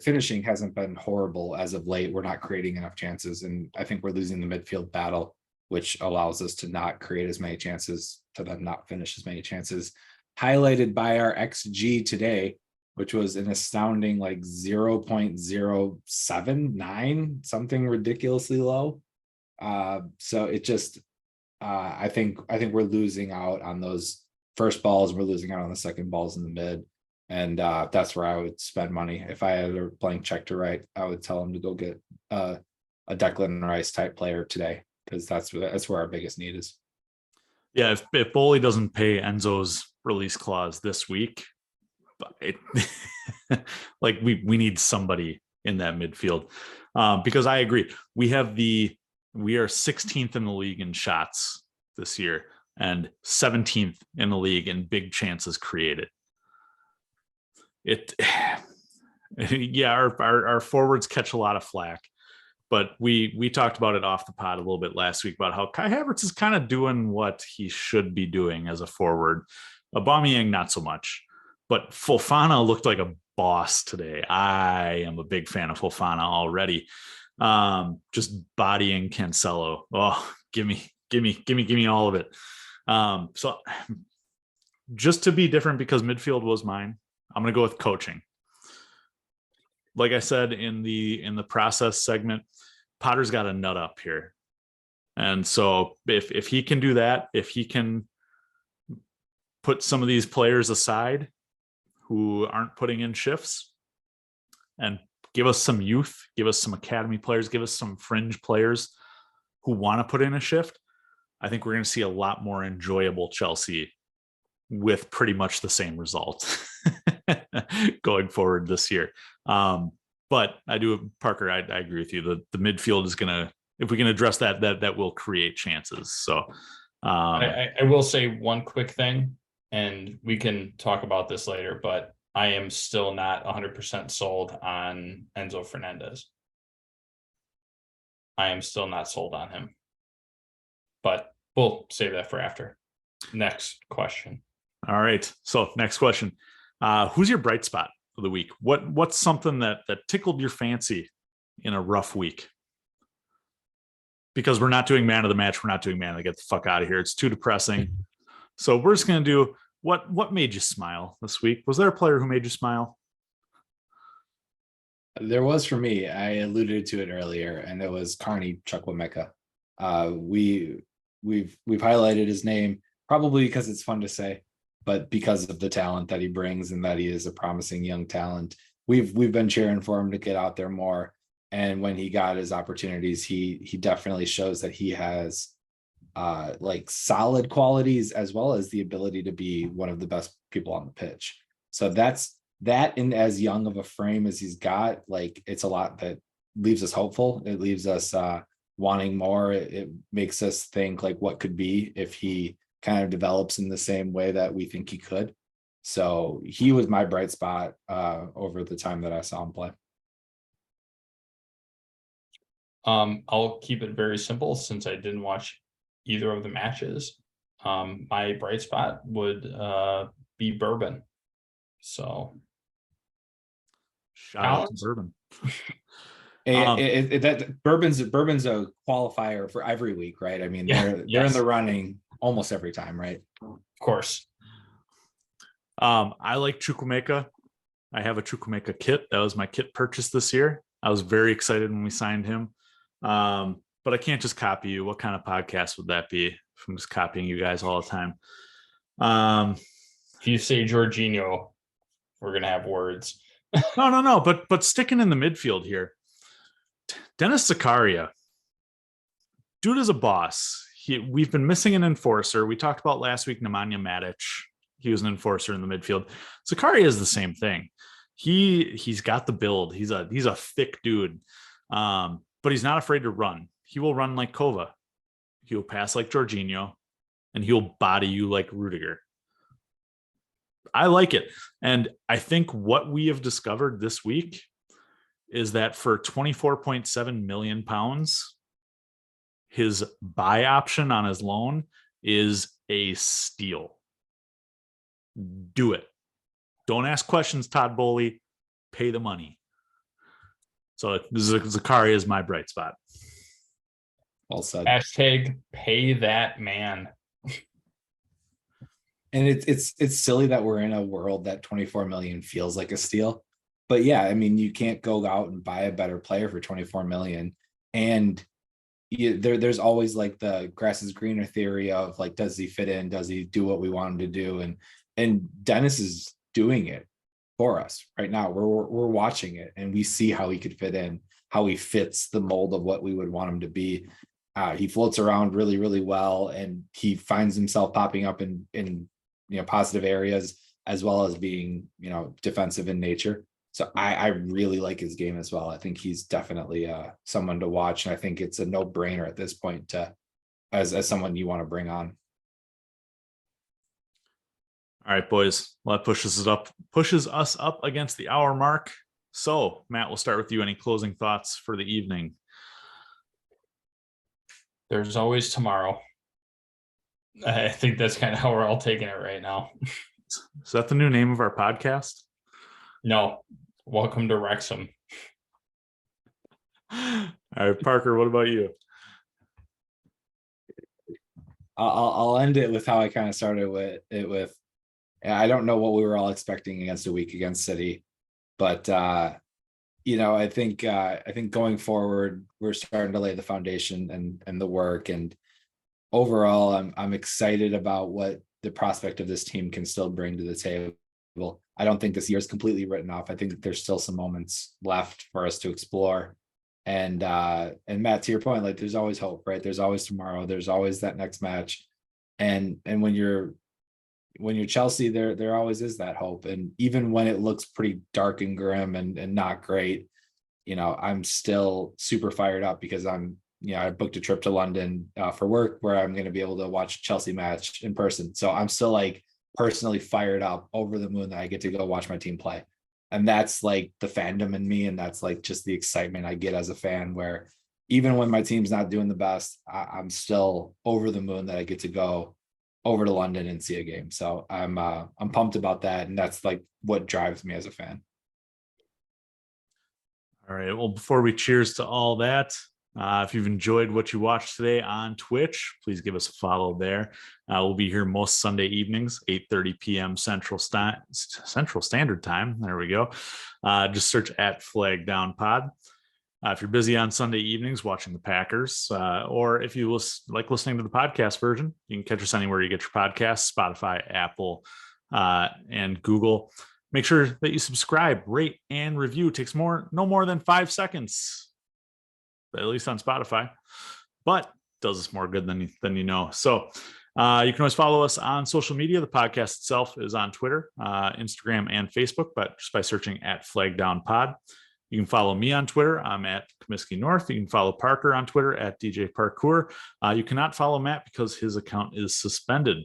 finishing hasn't been horrible as of late. We're not creating enough chances. And I think we're losing the midfield battle, which allows us to not create as many chances, to then not finish as many chances. Highlighted by our XG today, which was an astounding like 0.079, something ridiculously low. So it just, I think we're losing out on those first balls. We're losing out on the second balls in the mid. And that's where I would spend money. If I had a blank check to write, I would tell him to go get a Declan Rice type player today, because that's where our biggest need is. Yeah, if Boley doesn't pay Enzo's release clause this week, like we need somebody in that midfield, because I agree. We are 16th in the league in shots this year and 17th in the league in big chances created. Yeah, our forwards catch a lot of flack, but we talked about it off the pod a little bit last week about how Kai Havertz is kind of doing what he should be doing as a forward. Aubameyang not so much, but Fofana looked like a boss today. I am a big fan of Fofana already. Just bodying Cancelo. Oh, give me all of it. So just to be different, because midfield was mine, I'm going to go with coaching. Like I said in the process segment, Potter's got a nut up here. And so if he can do that, if he can put some of these players aside who aren't putting in shifts and give us some youth, give us some academy players, give us some fringe players who want to put in a shift, I think we're going to see a lot more enjoyable Chelsea with pretty much the same results going forward this year. But I do, Parker, I agree with you. The midfield is going to, if we can address that will create chances. So I will say one quick thing, and we can talk about this later, but I am still not 100% sold on Enzo Fernandez. I am still not sold on him, but we'll save that for after. Next question. All right. So next question. Who's your bright spot of the week? What's something that tickled your fancy in a rough week? Because we're not doing man of the match. We're not doing man of the get the fuck out of here. It's too depressing. So we're just going to do what made you smile this week? Was there a player who made you smile? There was for me. I alluded to it earlier, and it was Carney Chukwuemeka. We've highlighted his name probably because it's fun to say, but because of the talent that he brings and that he is a promising young talent. We've been cheering for him to get out there more. And when he got his opportunities, he definitely shows that he has like solid qualities as well as the ability to be one of the best people on the pitch. So that's that, in as young of a frame as he's got, like it's a lot that leaves us hopeful. It leaves us wanting more. It makes us think like what could be if he kind of develops in the same way that we think he could. So he was my bright spot over the time that I saw him play. I'll keep it very simple since I didn't watch either of the matches. My bright spot would be Bourbon. So Shout out to Bourbon. That Bourbon's a qualifier for every week, right? I mean, they're in the running almost every time, right? Of course. I like Chukwuemeka. I have a Chukwuemeka kit. That was my kit purchase this year. I was very excited when we signed him. But I can't just copy you. What kind of podcast would that be if I'm just copying you guys all the time? If you say Jorginho, we're gonna have words. No. But sticking in the midfield here, Dennis Zakaria, dude is a boss. We've been missing an enforcer. We talked about last week Nemanja Matic. He was an enforcer in the midfield. Zakaria is the same thing. He's got the build. He's a thick dude, but he's not afraid to run. He will run like Kova. He will pass like Jorginho, and he'll body you like Rudiger. I like it. And I think what we have discovered this week is that for 24.7 million pounds, his buy option on his loan is a steal. Do it. Don't ask questions, Todd Bowley. Pay the money. So Zakaria is my bright spot. Well said. Hashtag pay that man. And it's silly that we're in a world that 24 million feels like a steal. But yeah, I mean, you can't go out and buy a better player for 24 million. And there's always like the grass is greener theory of like, does he fit in? Does he do what we want him to do? And Dennis is doing it. for us right now. We're watching it and we see how he could fit in, how he fits the mold of what we would want him to be. He floats around really, really well, and he finds himself popping up in positive areas, as well as being defensive in nature. So I really like his game as well. I think he's definitely someone to watch, and I think it's a no-brainer at this point to as someone you want to bring on. All right, boys. Well, that pushes us up against the hour mark. So, Matt, we'll start with you. Any closing thoughts for the evening? There's always tomorrow. I think that's kind of how we're all taking it right now. Is that the new name of our podcast? No, welcome to Wrexham. All right, Parker, what about you? I'll end it with how I kind of started with I don't know what we were all expecting against a week against City, but I think going forward, we're starting to lay the foundation and the work. And overall, I'm excited about what the prospect of this team can still bring to the table. I don't think this year is completely written off. I think that there's still some moments left for us to explore. And Matt, to your point, like there's always hope, right? There's always tomorrow. There's always that next match. And when you're Chelsea, there always is that hope. And even when it looks pretty dark and grim and not great, I'm still super fired up because I booked a trip to London for work where I'm going to be able to watch a Chelsea match in person. So I'm still like personally fired up, over the moon that I get to go watch my team play. And that's like the fandom in me. And that's like just the excitement I get as a fan, where even when my team's not doing the best, I'm still over the moon that I get to go over to London and see a game. So I'm pumped about that. And that's like what drives me as a fan. All right. Well, before we cheers to all that, if you've enjoyed what you watched today on Twitch, please give us a follow there. We'll be here most Sunday evenings, 8:30 p.m. Central Standard Time. There we go. Just search at Flag Down Pod. If you're busy on Sunday evenings watching the Packers, or if you like listening to the podcast version, you can catch us anywhere you get your podcasts, Spotify, Apple, and Google. Make sure that you subscribe, rate, and review. It takes no more than 5 seconds, at least on Spotify, but does us more good than you know. So you can always follow us on social media. The podcast itself is on Twitter, Instagram, and Facebook, but just by searching at Flag Down Pod. You can follow me on Twitter. I'm at Comiskey North. You can follow Parker on Twitter at DJ Parkour. You cannot follow Matt because his account is suspended.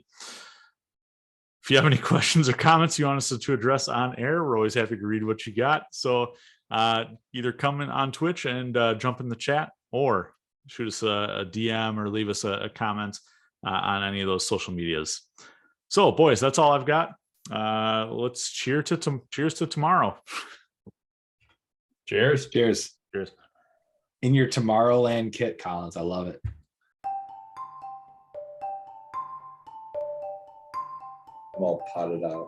If you have any questions or comments you want us to address on air, we're always happy to read what you got. So either come in on Twitch and jump in the chat, or shoot us a DM or leave us a comment on any of those social medias. So, boys, that's all I've got. Let's cheers to tomorrow. Cheers. Cheers. Cheers. In your Tomorrowland kit, Collins. I love it. I'm all potted out.